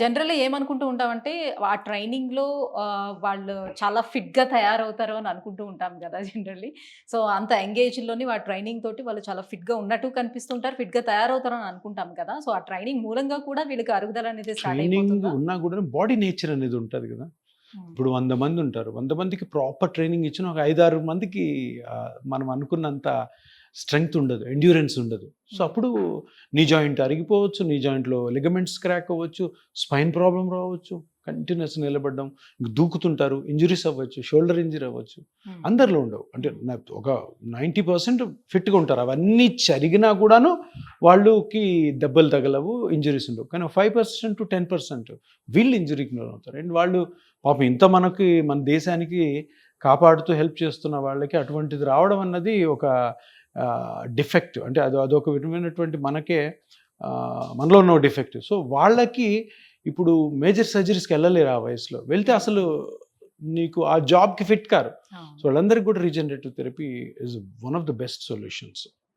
జనరల్‌గా ఏమనుకుంటూ ఉంటామంటే, ఆ ట్రైనింగ్‌లో వాళ్ళు చాలా ఫిట్‌గా తయారవుతారు అని అనుకుంటూ ఉంటాం గదా! జనరల్లీ. సో, అంత యంగ్ ఏజ్‌లోని ట్రైనింగ్ తోటి వాళ్ళు చాలా ఫిట్‌గా ఉన్నట్టు కనిపిస్తుంటారు. ఫిట్‌గా తయారవుతారని అనుకుంటాం కదా! సో, ఆ ట్రైనింగ్ మూలంగా కూడా వీళ్ళకి అరుగుదల అనేది స్టార్ట్ ట్రైనింగ్ అయిపోతుందా? ఉన్నా గూడా బాడీ నేచర్ అనేది ఉంటది గదా! హ్మ్. ఇప్పుడు 100 మంది ఉంటారు. 100 మందికి ప్రాపర్ ట్రైనింగ్ ఇచ్చిన ఒక 5, 6 మందికి మనం అనుకున్నంత స్ట్రెంగ్త్ ఉండదు. ఎండ్యూరెన్స్ ఉండదు. సో, హ్మ్. అప్పుడు నీ జాయింట్ అరిగిపోవచ్చు. నీ జాయింట్‌లో లిగమెంట్స్ క్రాక్ అవ్వచ్చు. స్పైన్ ప్రాబ్లమ్ రావచ్చు. కంటిన్యూయస్ నిలబడడం, దూకుతుంటారు. ఇంజ్యూరీస్ అవ్వచ్చు. షోల్డర్ ఇంజ్యూరీ అవ్వచ్చు. హ్మ్. హ్మ్. అందరిలో ఉండవు. అంటే హ్మ్. ఒక 90% ఫిట్‌గా ఉంటారు. అవన్నీ జరిగినా కూడాను వాళ్ళకి దెబ్బలు తగలవు. ఇంజ్యూరీస్ ఉండవు. కానీ 5% to 10% వీళ్ళు ఇంజ్యూరీకి గురవుతారు. అండ్ వాళ్ళు పాపం ఇంత మన దేశానికి కాపాడుతూ హెల్ప్ చేస్తున్న వాళ్ళకి అటువంటిది రావడం అన్నది ఒక డిఫెక్ట్. అంటే అదొక విధమైనటువంటి మనలో ఉన్న డిఫెక్ట్. సో, వాళ్ళకి ఇప్పుడు మేజర్ సర్జరీస్‌కి ఎళ్ళలేరు ఆ వయసులో. వెళ్తే హ్మ్. అసలు నీకు ఆ జాబ్‌కి ఫిట్ కారు. సో, అవును. వాళ్ళందరికి కూడా regenerative therapy is one of the best solutions.